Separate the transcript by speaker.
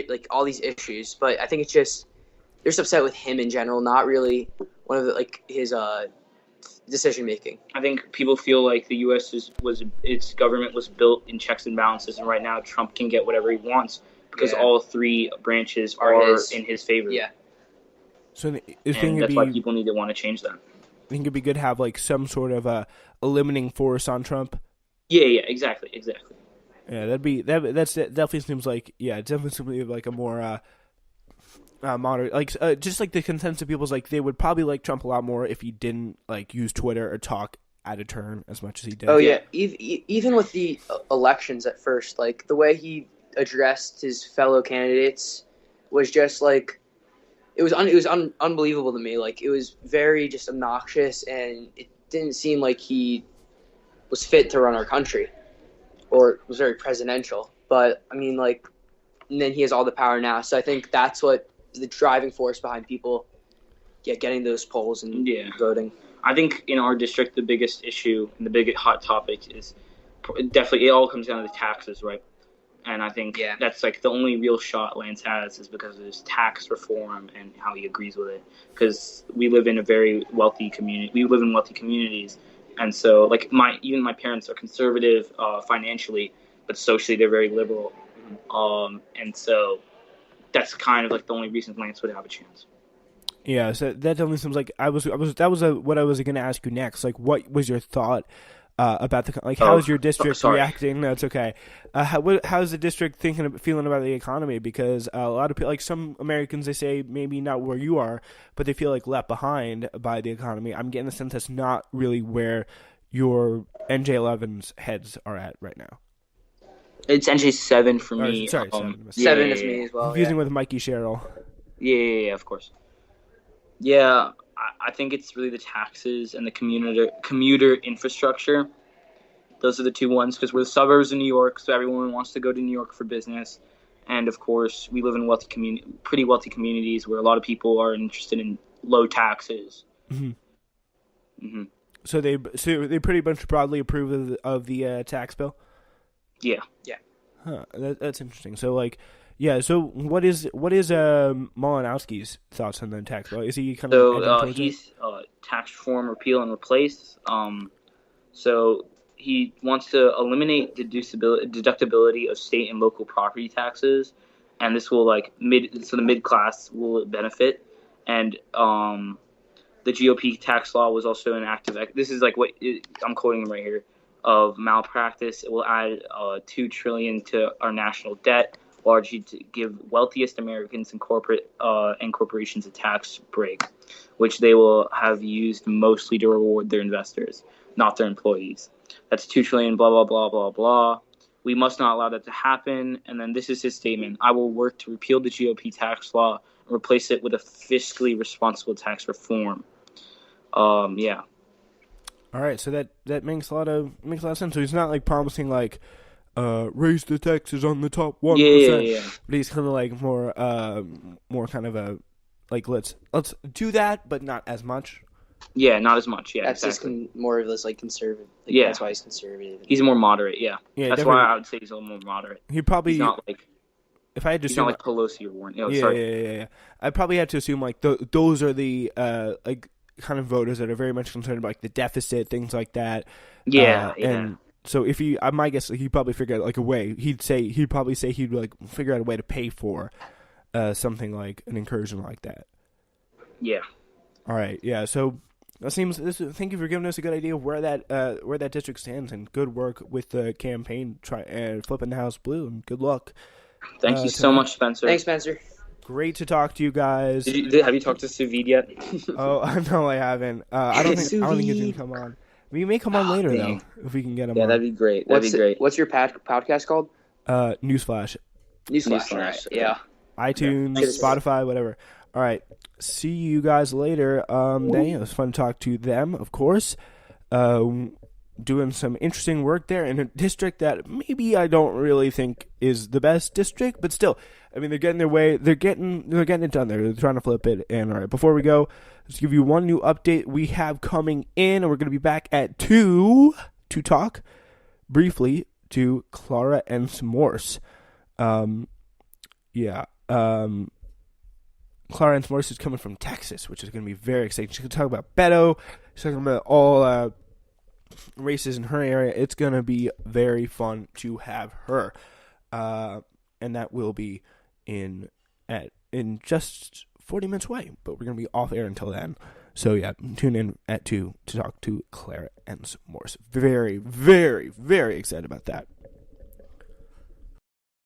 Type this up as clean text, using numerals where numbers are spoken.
Speaker 1: like all these issues, but I think it's just they're just upset with him in general, not really one of the, like his decision making.
Speaker 2: I think people feel like the U.S. its government was built in checks and balances, and right now Trump can get whatever he wants because all three branches are in his favor.
Speaker 1: Yeah.
Speaker 3: So
Speaker 2: that's why people need to want to change that.
Speaker 3: I think it'd be good to have like some sort of a limiting force on Trump.
Speaker 2: Yeah, exactly.
Speaker 3: Yeah, that definitely seems like it definitely seems like a more moderate, like just like the consensus of people's like they would probably like Trump a lot more if he didn't like use Twitter or talk at a turn as much as he did.
Speaker 1: Oh yeah, even with the elections at first, like the way he addressed his fellow candidates was just like it was unbelievable to me. Like it was very just obnoxious, and it didn't seem like he was fit to run our country, or was very presidential. But I mean, like, and then he has all the power now. So I think that's what the driving force behind people, getting those polls and voting.
Speaker 2: I think in our district, the biggest issue and the biggest hot topic is definitely it all comes down to the taxes, right? And I think that's like the only real shot Lance has is because of his tax reform and how he agrees with it. Because we live in a very wealthy community. We live in wealthy communities. And so like even my parents are conservative financially, but socially they're very liberal. And so that's kind of like the only reason Lance would have a chance.
Speaker 3: Yeah, so that definitely seems like what I was going to ask you next. Like, what was your thought about how's your district reacting? No, it's okay. How's the district feeling about the economy? Because a lot of people, like some Americans, they say maybe not where you are, but they feel like left behind by the economy. I'm getting the sense that's not really where your NJ11's heads are at right now.
Speaker 2: It's NJ7 for me.
Speaker 3: Sorry,
Speaker 1: 7 is me as well.
Speaker 3: Confusing with Mikey Sherrill.
Speaker 2: Yeah, of course. Yeah, I think it's really the taxes and the commuter infrastructure. Those are the two ones because we're the suburbs of New York, so everyone wants to go to New York for business. And of course, we live in pretty wealthy communities where a lot of people are interested in low taxes.
Speaker 3: Mm-hmm. Mm-hmm. So they pretty much broadly approve of the tax bill.
Speaker 2: Yeah.
Speaker 3: Huh. That's interesting. So like. Yeah, so what is Malinowski's thoughts on the tax bill? Is he kind of
Speaker 2: he's tax reform, repeal and replace. So he wants to eliminate deductibility of state and local property taxes, and this will the mid class will benefit. And the GOP tax law was also an act of this is like what I'm quoting him right here of malpractice. It will add $2 trillion to our national debt, largely to give wealthiest Americans and corporations a tax break, which they will have used mostly to reward their investors, not their employees. That's $2 trillion, blah, blah, blah, blah, blah. We must not allow that to happen. And then this is his statement. I will work to repeal the GOP tax law and replace it with a fiscally responsible tax reform. Yeah.
Speaker 3: All right, so that makes a lot of sense. So he's not like promising like raise the taxes on the top 1%.
Speaker 2: Yeah.
Speaker 3: But he's kind of like more kind of a like let's do that, but not as much.
Speaker 2: Yeah, not as much. Yeah,
Speaker 1: that's
Speaker 2: exactly.
Speaker 1: just more of this like conservative. Like,
Speaker 2: yeah,
Speaker 1: that's why he's conservative.
Speaker 2: He's more moderate. Yeah, that's
Speaker 3: definitely.
Speaker 2: why I would say he's a little more moderate.
Speaker 3: He probably
Speaker 2: he's not like
Speaker 3: if I had to
Speaker 2: he's
Speaker 3: assume,
Speaker 2: not like Pelosi or Warren.
Speaker 3: Yeah. I probably had to assume like those are the like kind of voters that are very much concerned about like the deficit, things like that.
Speaker 2: Yeah.
Speaker 3: And so if my guess, he'd probably figure out like a way. He'd probably say he'd like figure out a way to pay for something like an incursion like that.
Speaker 2: Yeah.
Speaker 3: All right. Yeah. So thank you for giving us a good idea of where that district stands, and good work with the campaign flipping the House blue, and good luck.
Speaker 2: Thank you so much, Spencer.
Speaker 1: Thanks, Spencer.
Speaker 3: Great to talk to you guys.
Speaker 2: Have you talked to Suvid yet?
Speaker 3: Oh no, I haven't. I don't think he's gonna come on. We may come on later though, if we can get him.
Speaker 2: Yeah,
Speaker 3: on.
Speaker 2: that'd be great.
Speaker 1: What's your podcast called?
Speaker 3: Newsflash.
Speaker 1: Right. Yeah.
Speaker 3: iTunes, Spotify, whatever. All right. See you guys later. It was fun to talk to them, of course. Doing some interesting work there in a district that maybe I don't really think is the best district, but still, I mean, they're getting their way. They're getting it done. They're trying to flip it. And all right, before we go, let's give you one new update we have coming in, and we're going to be back at 2 to talk briefly to Clara and S'mores. yeah. Clarence Morris is coming from Texas, which is going to be very exciting. She's going to talk about Beto. She's talking about all races in her area. It's going to be very fun to have her. And that will be in just 40 minutes away. But we're going to be off air until then. So, yeah, tune in at 2 to talk to Clarence Morris. Very, very, very excited about that.